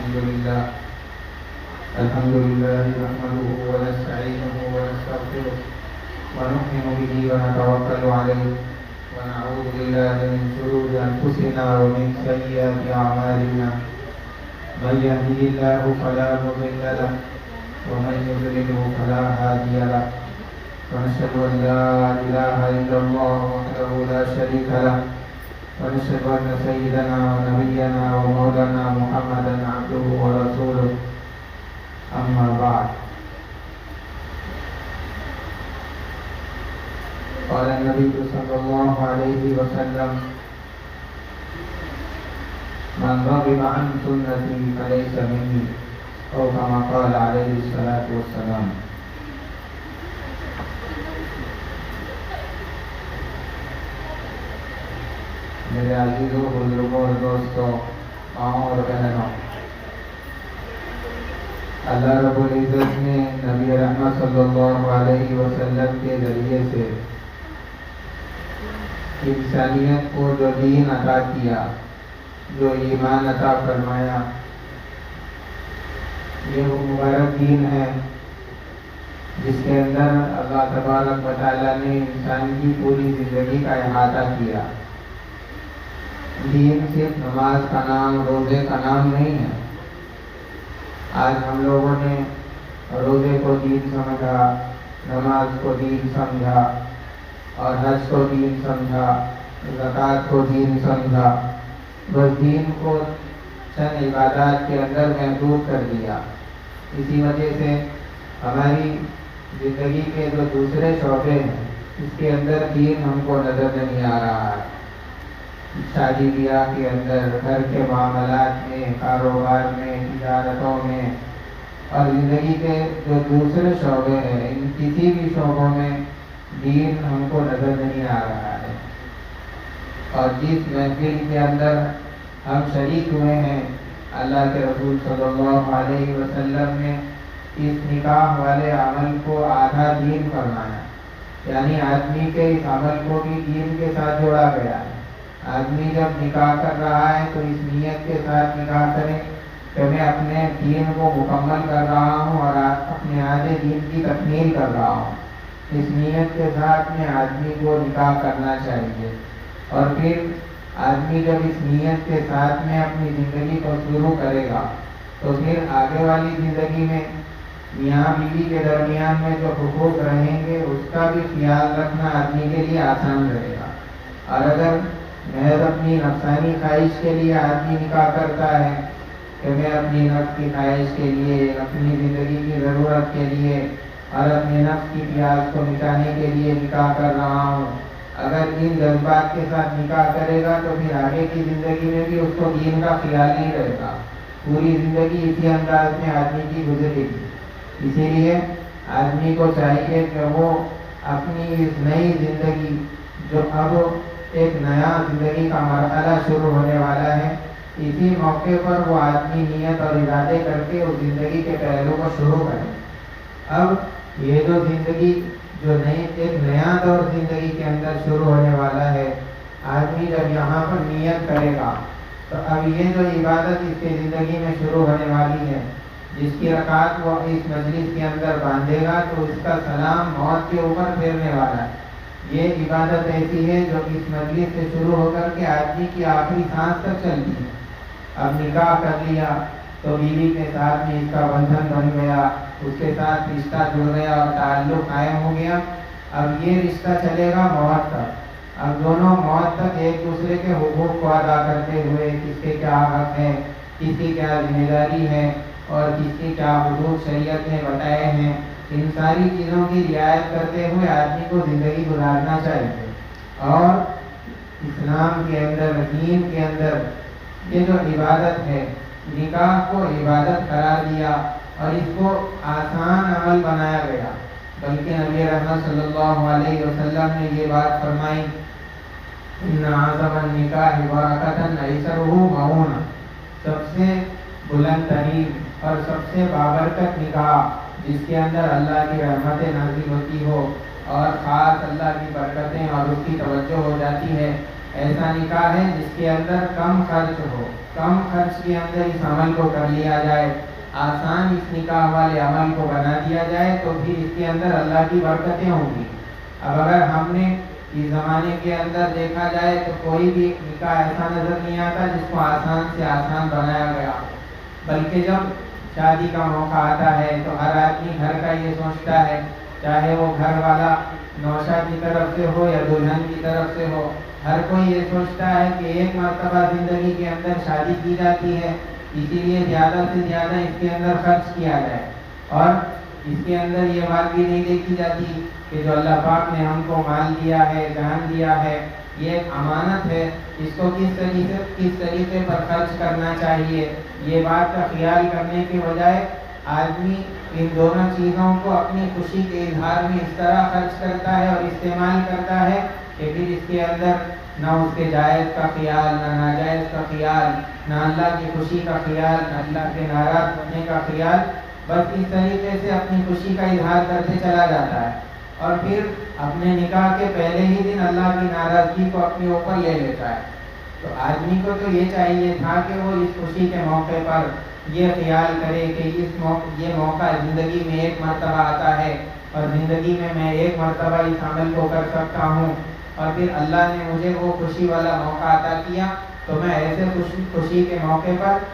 الحمد لله نحمده ونستعينه ونستغفره ونؤمن به ونتوكل عليه ونعوذ بالله من شرور أنفسنا ومن سيئات أعمالنا من يهده الله فلا مضل له ومن يضلله فلا هادي له ونشهد أن لا إله إلا الله وحده لا شريك له ونشهد أن سيدنا ونبينا ومولانا محمدا عبده ورسوله أما بعد قال النبي صلى الله عليه وسلم من رغب عن سنتي فليس مني أو كما قال عليه الصلاة والسلام. میرے عزیزوں، بزرگوں اور دوستوں، ماؤں اور بہنوں، اللہ رب العزت نے نبی رحمت صلی اللہ علیہ وسلم کے ذریعے سے انسانیت کو جو دین عطا کیا، جو ایمان عطا فرمایا، یہ وہ مبارک دین ہے جس کے اندر اللہ تبارک و تعالیٰ نے انسان کی پوری زندگی کا احاطہ کیا. دین صرف نماز کا نام، روزے کا نام نہیں ہے. آج ہم لوگوں نے روزے کو دین سمجھا، نماز کو دین سمجھا، اور حج کو دین سمجھا، زکوٰۃ کو دین سمجھا. بس دین کو چند عبادات کے اندر محدود کر دیا. اسی وجہ سے ہماری زندگی کے جو دوسرے شعبے ہیں اس کے اندر دین ہم کو نظر نہیں آ رہا ہے. شادی بیاہ کے اندر، گھر کے معاملات میں، کاروبار میں، تجارتوں میں، اور زندگی کے جو دوسرے شعبے ہیں ان کسی بھی شعبوں میں دین ہم کو نظر نہیں آ رہا ہے. اور جس محفل کے اندر ہم شریک ہوئے ہیں، اللہ کے رسول صلی اللہ علیہ وسلم نے اس نکاح والے عمل کو آدھا دین فرمایا. یعنی آدمی کے اس عمل کو بھی دین کے ساتھ جوڑا گیا ہے. آدمی جب نکاح کر رہا ہے تو اس نیت کے ساتھ نکاح کرے کہ میں اپنے دین کو مکمل کر رہا ہوں اور اپنے آدھے دین کی تکمیل کر رہا ہوں. اس نیت کے ساتھ میں آدمی کو نکاح کرنا چاہیے. اور پھر آدمی جب اس نیت کے ساتھ میں اپنی زندگی کو شروع کرے گا تو پھر آگے والی زندگی میں میاں بیوی کے درمیان میں جو حقوق رہیں گے اس کا بھی خیال رکھنا آدمی کے لیے آسان رہے گا. اور اگر محض اپنی نفسانی خواہش کے لیے آدمی نکاح کرتا ہے کہ میں اپنی نفس کی خواہش کے لیے، اپنی زندگی کی ضرورت کے لیے اور اپنے نفس کی پیاس کو مٹانے کے لیے نکاح کر رہا ہوں، اگر ان جذبات کے ساتھ نکاح کرے گا تو پھر آگے کی زندگی میں بھی اس کو دین کا خیال نہیں رہے گا. پوری زندگی اسی انداز میں آدمی کی گزرے گی. اسی لیے آدمی کو چاہیے کہ وہ اپنی اس نئی زندگی، جو اب ایک نیا زندگی کا مرحلہ شروع ہونے والا ہے، اسی موقع پر وہ آدمی نیت اور ارادے کر کے اس زندگی کے پہلو کو شروع کرے. اب یہ جو زندگی، جو ایک نیا دور زندگی کے اندر شروع ہونے والا ہے، آدمی جب یہاں پر نیت کرے گا تو اب یہ جو عبادت اس کی زندگی میں شروع ہونے والی ہے، جس کی رکعت وہ اس مجلس کے اندر باندھے گا تو اس کا سلام موت کے اوپر پھیرنے والا ہے. یہ عبادت ایسی ہے جو اس مجلس سے شروع ہو کر کے آدمی کی آخری سانس تک چلتی ہے. اب نکاح کر لیا تو بیوی کے ساتھ میں اس کا بندھن بن گیا، اس کے ساتھ رشتہ جڑ گیا اور تعلق قائم ہو گیا. اب یہ رشتہ چلے گا موت تک. اب دونوں موت تک ایک دوسرے کے حقوق کو ادا کرتے ہوئے، کس کے کیا حق ہے، کس کی کیا ذمہ داری ہے اور کس کی کیا حدود شریعت نے بتائے ہیں، ان ساری چیزوں کی رعایت کرتے ہوئے آدمی کو زندگی گزارنا چاہیے. اور اسلام کے اندر، دین کے اندر یہ جو عبادت ہے، نکاح کو عبادت قرار دیا اور اس کو آسان عمل بنایا گیا. بلکہ نبی رحمت صلی اللہ علیہ وسلم نے یہ بات فرمائی، ان اعظم النکاح برکۃ ایسرہ معون، سب سے بلند ترین اور سب سے بابرکت نکاح جس کے اندر اللہ کی رحمتیں نازل ہوتی ہو اور خاص اللہ کی برکتیں اور اس کی توجہ ہو جاتی ہے، ایسا نکاح ہے جس کے اندر کم خرچ ہو، کم خرچ کے اندر اس عمل کو کر لیا جائے، آسان اس نکاح والے عمل کو بنا دیا جائے، تو پھر اس کے اندر اللہ کی برکتیں ہوں گی۔ اب اگر ہم نے اس زمانے کے اندر دیکھا جائے تو کوئی بھی نکاح ایسا نظر نہیں آتا جس کو آسان سے آسان بنایا گیا، بلکہ جب شادی کا موقع آتا ہے تو ہر آدمی گھر کا یہ سوچتا ہے، چاہے وہ گھر والا نوشا کی طرف سے ہو یا دلہن کی طرف سے ہو، ہر کوئی یہ سوچتا ہے کہ ایک مرتبہ زندگی کے اندر شادی کی جاتی ہے، اسی لیے زیادہ سے زیادہ اس کے اندر خرچ کیا جائے، اور اس کے اندر یہ بات بھی نہیں دیکھی جاتی کہ جو اللہ پاک نے ہم کو مال دیا ہے، جان دیا ہے، یہ ایک امانت ہے، اس کو کس طریقے پر خرچ کرنا چاہیے، یہ بات کا خیال کرنے کے بجائے آدمی ان دونوں چیزوں کو اپنی خوشی کے اظہار میں اس طرح خرچ کرتا ہے اور استعمال کرتا ہے کہ پھر اس کے اندر نہ اس کے جائز کا خیال، نہ ناجائز کا خیال، نہ اللہ کی خوشی کا خیال، نہ اللہ کے ناراض ہونے کا خیال، بس اس طریقے سے اپنی خوشی کا اظہار کرتے چلا جاتا ہے، اور پھر اپنے نکاح کے پہلے ہی دن اللہ کی ناراضگی کو اپنے اوپر لے لیتا ہے۔ تو آدمی کو تو یہ چاہیے تھا کہ وہ اس خوشی کے موقع پر یہ خیال کرے کہ یہ موقع زندگی میں ایک مرتبہ آتا ہے، اور زندگی میں ایک مرتبہ اس عمل کو کر سکتا ہوں، اور پھر اللہ نے مجھے وہ خوشی والا موقع عطا کیا، تو میں ایسے خوشی کے موقع پر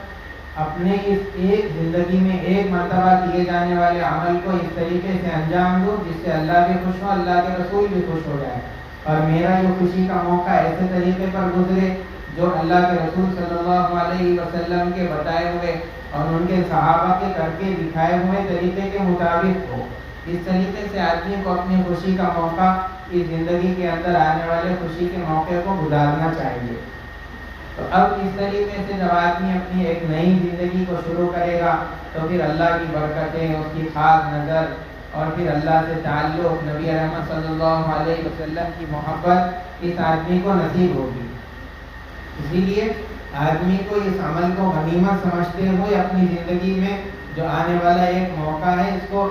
اپنے اس ایک زندگی میں ایک مرتبہ کیے جانے والے عمل کو اس طریقے سے انجام دوں جس سے اللہ بھی خوش ہو، اللہ کے رسول بھی خوش ہو جائے، اور میرا یہ خوشی کا موقع ایسے طریقے پر گزرے جو اللہ کے رسول صلی اللہ علیہ وسلم کے بتائے ہوئے اور ان کے صحابہ کے کر کے دکھائے ہوئے طریقے کے مطابق ہو۔ اس طریقے سے آدمی کو اپنی خوشی کا موقع، اس زندگی کے اندر آنے والے خوشی کے موقع کو گزارنا چاہیے۔ تو اب اس طریقے سے جب آدمی اپنی ایک نئی زندگی کو شروع کرے گا تو پھر اللہ کی برکتیں، اس کی خاص نظر، اور پھر اللہ سے تعلق، نبی رحمت صلی اللہ علیہ وسلم کی محبت اس آدمی کو نصیب ہوگی۔ اسی لیے آدمی کو اس عمل کو غنیمت سمجھتے ہوئے اپنی زندگی میں جو آنے والا ایک موقع ہے اس کو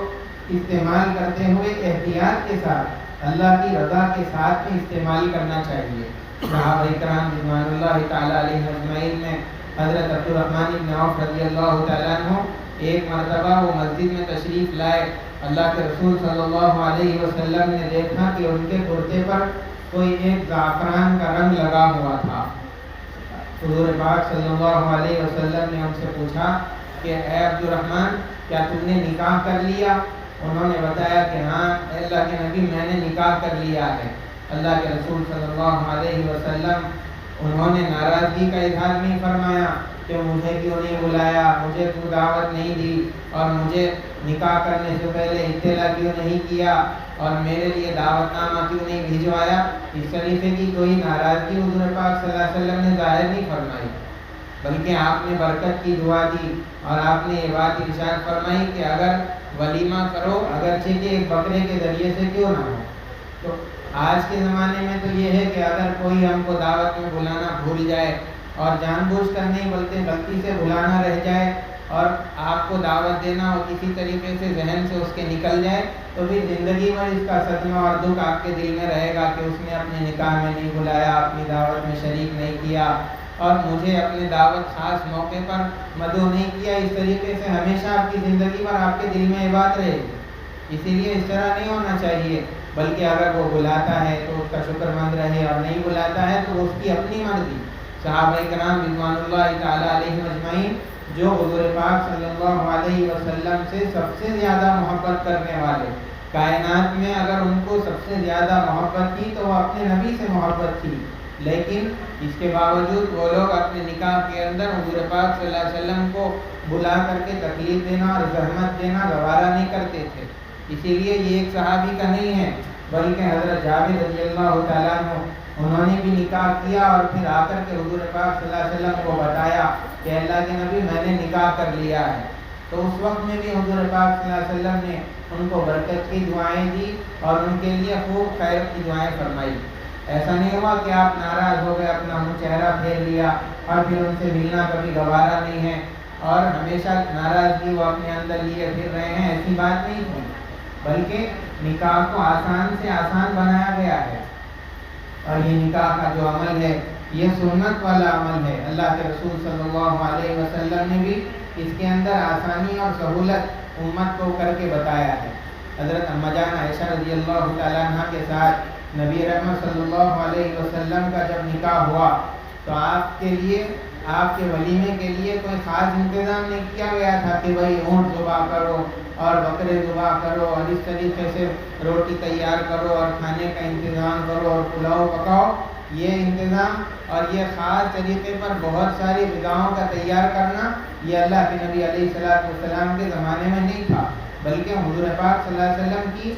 استعمال کرتے ہوئے احتیاط کے ساتھ، اللہ کی رضا کے ساتھ بھی استعمال کرنا چاہیے۔ صحابہ کرام رضوان اللہ تعالی علیہم اجمعین میں حضرت عبد الرحمن بن عوف رضی اللہ تعالیٰ عنہ ایک مرتبہ وہ مسجد میں تشریف لائے، اللہ کے رسول صلی اللہ علیہ وسلم نے دیکھا کہ ان کے کرتے پر کوئی ایک زعفران کا رنگ لگا ہوا تھا۔ حضور پاک صلی اللہ علیہ وسلم نے ان سے پوچھا کہ اے عبد الرحمن، کیا تم نے نکاح کر لیا؟ انہوں نے بتایا کہ ہاں اے اللہ کے نبی، میں نے نکاح کر لیا ہے۔ اللہ کے رسول صلی اللہ علیہ وسلم انہوں نے ناراضگی کا اظہار نہیں فرمایا کہ مجھے کیوں نہیں بلایا، مجھے کیوں دعوت نہیں دی، اور مجھے نکاح کرنے سے پہلے اطلاع کیوں نہیں کیا، اور میرے لیے دعوت نامہ کیوں نہیں بھجوایا۔ اس طریقے کی کوئی ناراضگی حضور پاک صلی اللہ علیہ وسلم نے ظاہر نہیں فرمائی، بلکہ آپ نے برکت کی دعا دی، اور آپ نے یہ بات ارشاد فرمائی کہ اگر ولیمہ کرو، اگرچہ کہ ایک بکرے کے ذریعے سے کیوں نہ ہو۔ تو آج کے زمانے میں تو یہ ہے کہ اگر کوئی ہم کو دعوت میں بلانا بھول جائے، اور جان بوجھ کر نہیں بلکہ غلطی سے بلانا رہ جائے، اور آپ کو دعوت دینا اور کسی طریقے سے ذہن سے اس کے نکل جائے، تو پھر زندگی میں اس کا صدمہ اور دکھ آپ کے دل میں رہے گا کہ اس نے اپنے نکاح میں نہیں بلایا، اپنی دعوت میں شریک نہیں کیا، اور مجھے اپنے دعوت خاص موقع پر مدعو نہیں کیا۔ اس طریقے سے ہمیشہ آپ کی زندگی پر آپ کے دل میں یہ بات رہے گی۔ اسی لیے اس طرح نہیں ہونا چاہیے، بلکہ اگر وہ بلاتا ہے تو اس کا شکر مند رہے، اور نہیں بلاتا ہے تو اس کی اپنی مرضی۔ صحابہ کرام رضوان اللہ تعالیٰ علیہم اجمعین جو حضور پاک صلی اللہ علیہ وسلم سے سب سے زیادہ محبت کرنے والے، کائنات میں اگر ان کو سب سے زیادہ محبت تھی تو وہ اپنے نبی سے محبت تھی، لیکن اس کے باوجود وہ لوگ اپنے نکاح کے اندر حضور پاک صلی اللہ علیہ وسلم کو بلا کر کے تکلیف دینا اور زحمت دینا گوارا نہیں کرتے تھے۔ اسی لیے یہ ایک صحابی کا نہیں ہے، بلکہ حضرت جابر رضی اللہ تعالیٰ عنہ انہوں نے بھی نکاح کیا، اور پھر آ کر کے حضور پاک صلی اللہ علیہ وسلم کو بتایا کہ اللہ کے نبی میں نے نکاح کر لیا ہے۔ تو اس وقت میں بھی حضور پاک صلی اللہ علیہ وسلم نے ان کو برکت کی دعائیں دی اور ان کے لیے خوب خیر کی دعائیں فرمائی۔ ایسا نہیں ہوا کہ آپ ناراض ہو گئے، اپنا منہ چہرہ پھیر لیا اور پھر ان سے ملنا کبھی گوارا نہیں ہے، اور ہمیشہ ناراضگی وہ اپنے اندر لیے پھر رہے ہیں، ایسی بات نہیں تھی، بلکہ نکاح کو آسان سے آسان بنایا گیا ہے، اور یہ نکاح کا جو عمل ہے یہ سنت والا عمل ہے۔ اللہ کے رسول صلی اللہ علیہ وسلم نے بھی اس کے اندر آسانی اور سہولت امت کو کر کے بتایا ہے۔ حضرت اما جان عائشہ رضی اللہ تعالیٰ عنہ کے ساتھ نبی رحمت صلی اللہ علیہ وسلم کا جب نکاح ہوا تو آپ کے لیے، آپ کے ولیمے کے لیے کوئی خاص انتظام نہیں کیا گیا تھا کہ بھائی اونٹ ذبح کرو اور بکرے ذبح کرو اور اس طریقے سے روٹی تیار کرو اور کھانے کا انتظام کرو اور پلاؤ پکاؤ۔ یہ انتظام اور یہ خاص طریقے پر بہت ساری غذاؤں کا تیار کرنا یہ اللہ کے نبی علیہ السلام کے زمانے میں نہیں تھا، بلکہ حضور پاک صلی اللہ علیہ وسلم کی،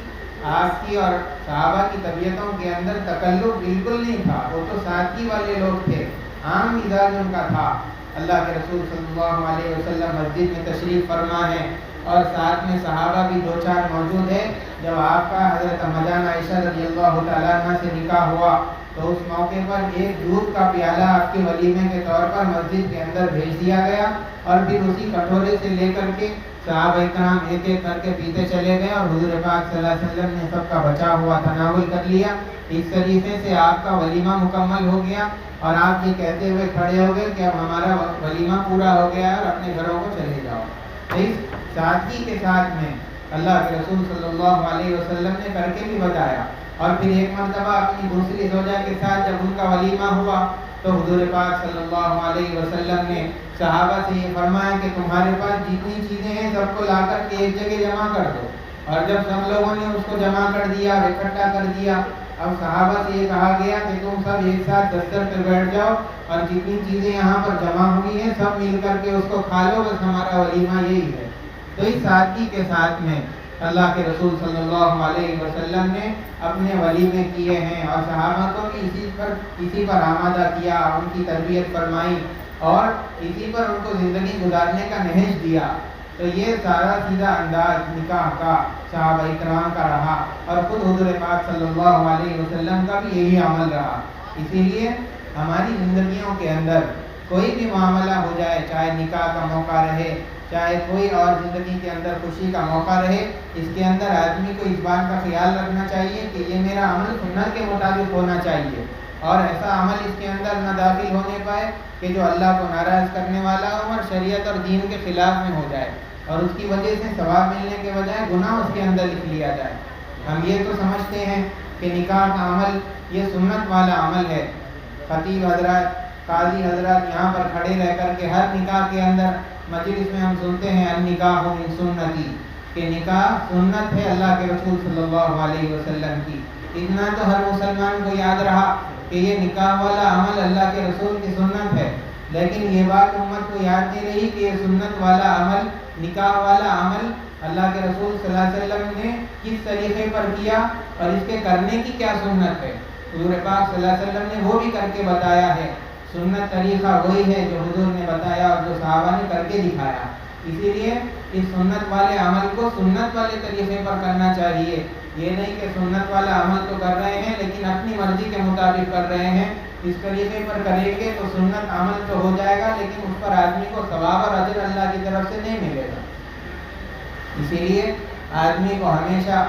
آپ کی اور صحابہ کی طبیعتوں کے اندر تکلف بالکل نہیں تھا۔ وہ تو سادگی والے لوگ تھے، عام مزاج ان کا تھا۔ اللہ کے رسول صلی اللہ علیہ وسلم مسجد میں تشریف فرما ہے اور ساتھ میں صحابہ بھی دو چار موجود ہے۔ جب آپ کا حضرت اما جان عائشہ رضی اللہ تعالیٰ عنہ سے نکاح ہوا تو اس موقع پر ایک دودھ کا پیالہ آپ کے ولیمے کے طور پر مسجد کے اندر بھیج دیا گیا اور پھر اسی کٹورے سے لے کر کے صحابہ کرام ایک ایک کر کے پیتے چلے گئے اور حضور پاک صلی اللہ علیہ وسلم نے سب کا بچا ہوا تناول کر لیا۔ اس طریقے سے آپ کا ولیمہ مکمل ہو گیا اور آپ یہ کہتے ہوئے کھڑے ہو گئے کہ اب ہمارا ولیمہ پورا ہو گیا ہے اور اپنے گھروں کو چلے جاؤ۔ اس سادگی کے ساتھ میں اللہ کے رسول صلی اللہ علیہ وسلم نے کر کے بھی بتایا۔ اور پھر ایک مرتبہ اپنی دوسری زوجہ کے ساتھ جب ان کا ولیمہ ہوا تو حضور پاک صلی اللہ علیہ وسلم نے صحابہ سے یہ فرمایا کہ تمہارے پاس جتنی چیزیں ہیں سب کو لا کر کے ایک جگہ جمع کر دو۔ اور جب سب لوگوں نے اس کو جمع کر دیا، اکٹھا کر دیا، اب صحابہ سے یہ کہا گیا کہ تم سب ایک ساتھ دستر پہ بیٹھ جاؤ اور جتنی چیزیں یہاں پر جمع ہوئی ہیں سب مل کر کے اس کو کھا لو، بس ہمارا ولیمہ یہی ہے۔ تو اس سادگی کے ساتھ میں اللہ کے رسول صلی اللہ علیہ وسلم نے اپنے ولیمے کیے ہیں اور صحابہ کو بھی اسی پر آمادہ کیا، ان کی تربیت فرمائی اور اسی پر ان کو زندگی گزارنے کا نہج دیا۔ تو یہ سارا سیدھا انداز نکاح کا صحابہ کرام کا رہا اور خود حضور پاک صلی اللہ علیہ وسلم کا بھی یہی عمل رہا۔ اسی لیے ہماری زندگیوں کے اندر کوئی بھی معاملہ ہو جائے، چاہے نکاح کا موقع رہے، چاہے کوئی اور زندگی کے اندر خوشی کا موقع رہے، اس کے اندر آدمی کو اس بات کا خیال رکھنا چاہیے کہ یہ میرا عمل سنت کے مطابق ہونا چاہیے اور ایسا عمل اس کے اندر نہ داخل ہونے پائے کہ جو اللہ کو ناراض کرنے والا ہو اور شریعت اور دین کے خلاف میں ہو جائے اور اس کی وجہ سے ثواب ملنے کے بجائے گناہ اس کے اندر لکھ لیا جائے۔ ہم یہ تو سمجھتے ہیں کہ نکاح کا عمل یہ سنت والا عمل ہے۔ خطیب حضرات، قاضی حضرات یہاں پر کھڑے رہ کر کے ہر نکاح کے اندر مجلس میں ہم سنتے ہیں النکاح من سنتی، کہ نکاح سنت ہے اللہ کے رسول صلی اللہ علیہ وسلم کی۔ اتنا تو ہر مسلمان کو یاد رہا کہ یہ نکاح والا عمل اللہ کے رسول کی سنت ہے، لیکن یہ بات امت کو یاد نہیں رہی کہ یہ سنت والا عمل، نکاح والا عمل اللہ کے رسول صلی اللہ علیہ وسلم نے کس طریقے پر کیا اور اس کے کرنے کی کیا سنت ہے۔ حضور پاک صلی اللہ علیہ وسلم نے وہ بھی کر کے بتایا ہے۔ سنت طریقہ وہی ہے جو حضور نے بتایا اور جو صحابہ نے کر کے دکھایا۔ اسی لیے اس سنت والے عمل کو سنت والے طریقے پر کرنا چاہیے۔ یہ نہیں کہ سنت والا عمل تو کر رہے ہیں لیکن اپنی مرضی کے مطابق کر رہے ہیں، اس طریقے پر کریں گے تو سنت عمل تو ہو جائے گا لیکن اس پر آدمی کو ثواب اور اجر اللہ کی طرف سے نہیں ملے گا۔ اسی لیے آدمی کو ہمیشہ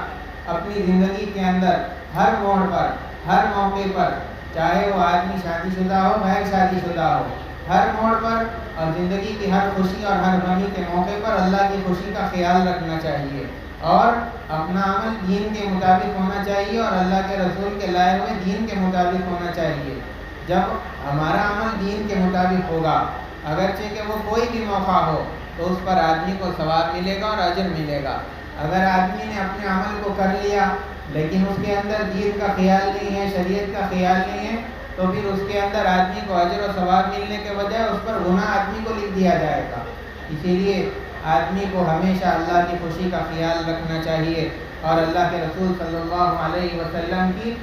اپنی زندگی کے اندر ہر موڑ پر، ہر موقع پر، چاہے وہ آدمی شادی شدہ ہو، غیر شادی شدہ ہو، ہر موڑ پر اور زندگی کی ہر خوشی اور ہر غمی کے موقع پر اللہ کی خوشی کا خیال رکھنا چاہیے اور اپنا عمل دین کے مطابق ہونا چاہیے اور اللہ کے رسول کے لائے ہوئے دین کے مطابق ہونا چاہیے۔ جب ہمارا عمل دین کے مطابق ہوگا، اگرچہ کہ وہ کوئی بھی موقع ہو، تو اس پر آدمی کو ثواب ملے گا اور اجر ملے گا۔ اگر آدمی نے اپنے عمل کو کر لیا لیکن اس کے اندر دین کا خیال نہیں ہے، شریعت کا خیال نہیں ہے، تو پھر اس کے اندر آدمی کو اجر و ثواب ملنے کے بجائے اس پر گناہ آدمی کو لکھ دیا جائے گا۔ اسی لیے آدمی کو ہمیشہ اللہ کی خوشی کا خیال رکھنا چاہیے اور اللہ کے رسول صلی اللہ علیہ وسلم کی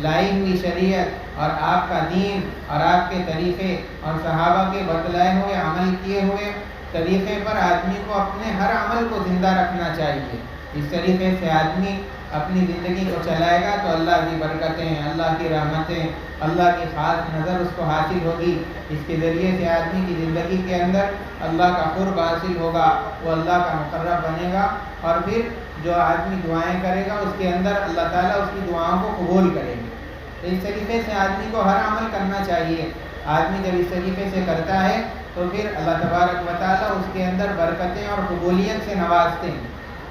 لائی ہوئی شریعت اور آپ کا دین اور آپ کے طریقے اور صحابہ کے بتلائے ہوئے عمل کیے ہوئے طریقے پر آدمی کو اپنے ہر عمل کو زندہ رکھنا چاہیے۔ اس طریقے سے آدمی اپنی زندگی کو چلائے گا تو اللہ کی برکتیں، اللہ کی رحمتیں، اللہ کی خاص نظر اس کو حاصل ہوگی۔ اس کے ذریعے سے آدمی کی زندگی کے اندر اللہ کا قرب حاصل ہوگا، وہ اللہ کا مقرب بنے گا اور پھر جو آدمی دعائیں کرے گا اس کے اندر اللہ تعالیٰ اس کی دعاؤں کو قبول کریں گے۔ تو اس طریقے سے آدمی کو ہر عمل کرنا چاہیے. آدمی جب اس طریقے سے کرتا ہے تو پھر اللہ تبارک و تعالیٰ اس کے اندر برکتیں اور قبولیت سے نوازتے ہیں.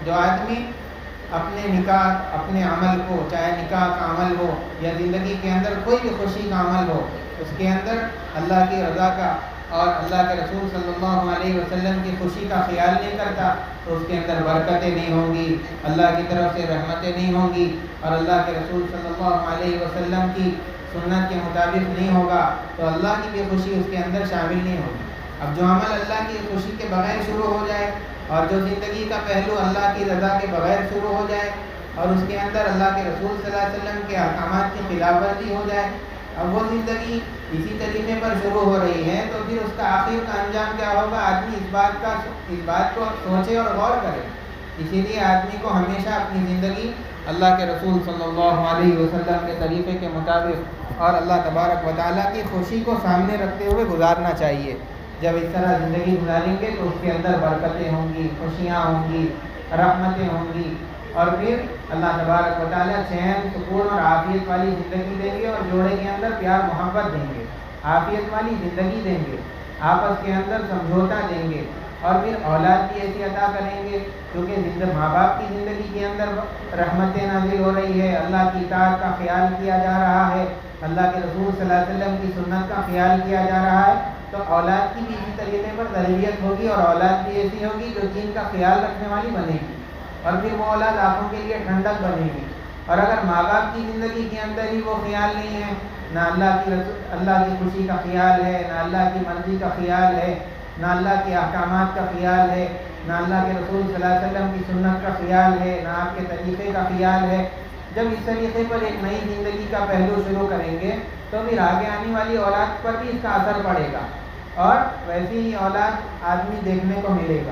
جو آدمی اپنے نکاح اپنے عمل کو، چاہے نکاح کا عمل ہو یا زندگی کے اندر کوئی بھی خوشی کا عمل ہو، اس کے اندر اللہ کی رضا کا اور اللہ کے رسول صلی اللہ علیہ وسلم کی خوشی کا خیال نہیں کرتا تو اس کے اندر برکتیں نہیں ہوں گی، اللہ کی طرف سے رحمتیں نہیں ہوں گی، اور اللہ کے رسول صلی اللہ علیہ وسلم کی سنت کے مطابق نہیں ہوگا تو اللہ کی بھی خوشی اس کے اندر شامل نہیں ہوگی. اب جو عمل اللہ کی خوشی کے بغیر شروع ہو جائے اور جو زندگی کا پہلو اللہ کی رضا کے بغیر شروع ہو جائے اور اس کے اندر اللہ کے رسول صلی اللہ علیہ وسلم کے احکامات کی خلاف ورزی ہو جائے، اب وہ زندگی اسی طریقے پر شروع ہو رہی ہے تو پھر اس کا آخر کا انجام کیا ہوگا؟ آدمی اس بات کو سوچے اور غور کرے. اسی لیے آدمی کو ہمیشہ اپنی زندگی اللہ کے رسول صلی اللہ علیہ وسلم کے طریقے کے مطابق اور اللہ تبارک و تعالیٰ کی خوشی کو سامنے رکھتے ہوئے گزارنا چاہیے. جب اس طرح زندگی گزاریں گے تو اس کے اندر برکتیں ہوں گی، خوشیاں ہوں گی، رحمتیں ہوں گی، اور پھر اللہ تبارک و تعالیٰ چین، سکون اور عافیت والی زندگی دیں گے اور جوڑے کے اندر پیار محبت دیں گے، عافیت والی زندگی دیں گے، آپس کے اندر سمجھوتا دیں گے، اور پھر اولاد بھی ایسی عطا کریں گے کیونکہ ماں باپ کی زندگی کے اندر رحمتیں نازل ہو رہی ہے، اللہ کی اطاعت کا خیال کیا جا رہا ہے، اللہ کے رسول صلی اللہ علیہ وسلم کی سنت کا خیال کیا جا رہا ہے، تو اولاد کی بھی اسی طریقے پر تربیت ہوگی اور اولاد بھی ایسی ہوگی جو دین کا خیال رکھنے والی بنے گی، اور پھر وہ اولاد آنکھوں کے لیے ٹھنڈک بنے گی. اور اگر ماں باپ کی زندگی کے اندر ہی وہ خیال نہیں ہے، نہ اللہ کی خوشی کا خیال ہے، نہ اللہ کی مرضی کا خیال ہے، نہ اللہ کے احکامات کا خیال ہے، نہ اللہ کے رسول صلی اللہ علیہ وسلم کی سنت کا خیال ہے، نہ آپ کے طریقے کا خیال ہے، جب اس طریقے پر ایک نئی زندگی کا پہلو شروع کریں گے تو پھر آگے آنے والی اولاد پر بھی اس کا اثر پڑے گا اور ویسی ہی اولاد آدمی دیکھنے کو ملے گا.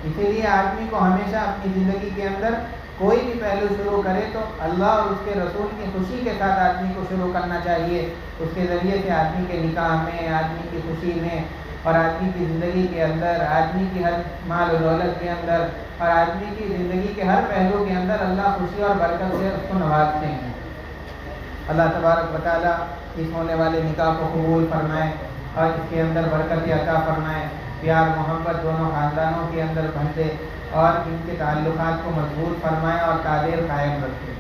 اسی لیے آدمی کو ہمیشہ اپنی زندگی کے اندر کوئی بھی پہلو شروع کرے تو اللہ اور اس کے رسول کی خوشی کے ساتھ آدمی کو شروع کرنا چاہیے. اس کے ذریعے سے آدمی کے نکاح میں، آدمی کی خوشی میں، اور آدمی کی زندگی کے اندر، آدمی کی ہر مال و دولت کے اندر، اور آدمی کی زندگی کے ہر پہلو کے اندر اللہ خوشی اور برکت سے اس کو نوازتے ہیں. اللہ تبارک و تعالیٰ اس ہونے والے نکاح کو قبول فرمائے اور اس کے اندر برکت عطا فرمائے، پیار محبت دونوں خاندانوں کے اندر بھر دے اور ان کے تعلقات کو مضبوط فرمائے اور قادر قائم رکھے.